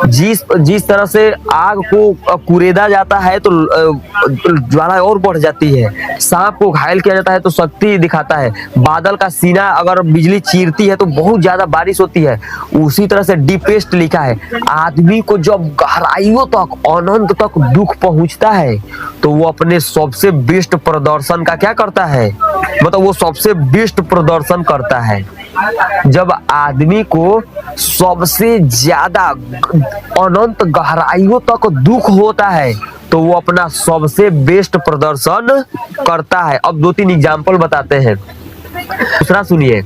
जिस जिस तरह से आग को कुरेदा जाता है तो ज्वाला और बढ़ जाती है, सांप को घायल किया जाता है तो शक्ति दिखाता है, बादल का सीना अगर बिजली चीरती है तो बहुत ज्यादा बारिश होती है। उसी तरह से डीपेस्ट लिखा है, आदमी को जब गहराइयों तक अनंत तक दुख पहुंचता है तो वो अपने सबसे बेस्ट प्रदर्शन का क्या करता है, मतलब वो सबसे बेस्ट प्रदर्शन करता है। जब आदमी को सबसे ज्यादा अनंत गहराइयों तक दुख होता है तो वो अपना सबसे बेस्ट प्रदर्शन करता है। अब 2-3 एग्जाम्पल बताते हैं। दूसरा सुनिए,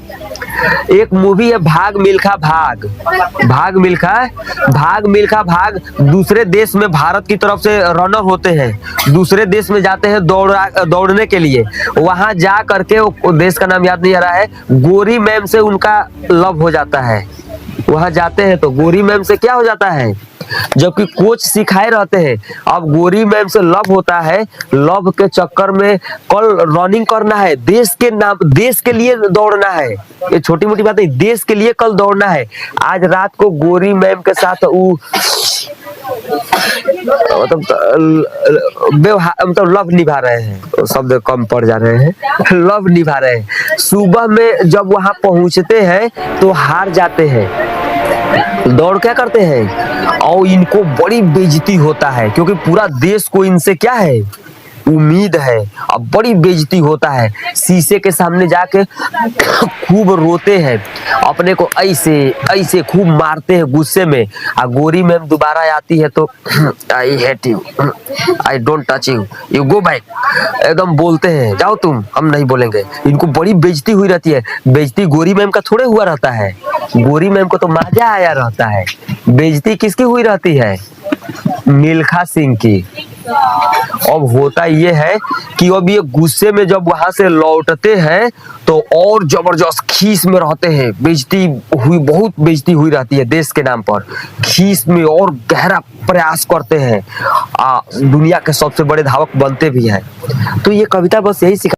एक मूवी है भाग मिल्खा भाग। भाग मिल्खा भाग दूसरे देश में भारत की तरफ से रनर होते हैं, दूसरे देश में जाते हैं दौड़ने के लिए। वहां जा करके, वो देश का नाम याद नहीं आ रहा है, गोरी मैम से उनका लव हो जाता है। वहां जाते हैं तो गोरी मैम से क्या हो जाता है, जबकि कोच सिखाए रहते हैं। अब गोरी मैम से लव होता है, लव के चक्कर में कल रनिंग करना है, देश के नाम, देश के लिए दौड़ना है। ये छोटी मोटी बात नहीं, देश के लिए कल दौड़ना है। आज रात को गोरी मैम के साथ मतलब लव निभा रहे हैं, शब्द कम पड़ जा रहे हैं, लव निभा रहे हैं। सुबह में जब वहां पहुंचते हैं तो हार जाते हैं, दौड़ क्या करते हैं और इनको बड़ी बेइज्जती होता है, क्योंकि पूरा देश को इनसे क्या है, उम्मीद है। अब बड़ी बेइज्जती होता है, शीशे के सामने जाके खूब रोते हैं, अपने को ऐसे ऐसे खूब मारते हैं गुस्से में। और गोरी मैम दोबारा आती है तो I hate you, I don't touch you, you go back, एकदम बोलते हैं जाओ तुम, हम नहीं बोलेंगे। इनको बड़ी बेइज्जती हुई रहती है। बेइज्जती गोरी मैम का थोड़े हुआ रहता है, गोरी मैम को तो मजा आया रहता है। बेइज्जती किसकी हुई रहती है, मिल्खा सिंह की। अब होता ये है कि अब ये गुस्से में जब वहां से लौटते हैं तो और जबरदस्त खीस में रहते हैं, बेइज्जती हुई, बहुत बेइज्जती हुई रहती है देश के नाम पर, खीस में और गहरा प्रयास करते हैं, दुनिया के सबसे बड़े धावक बनते भी हैं। तो ये कविता बस यही सिखा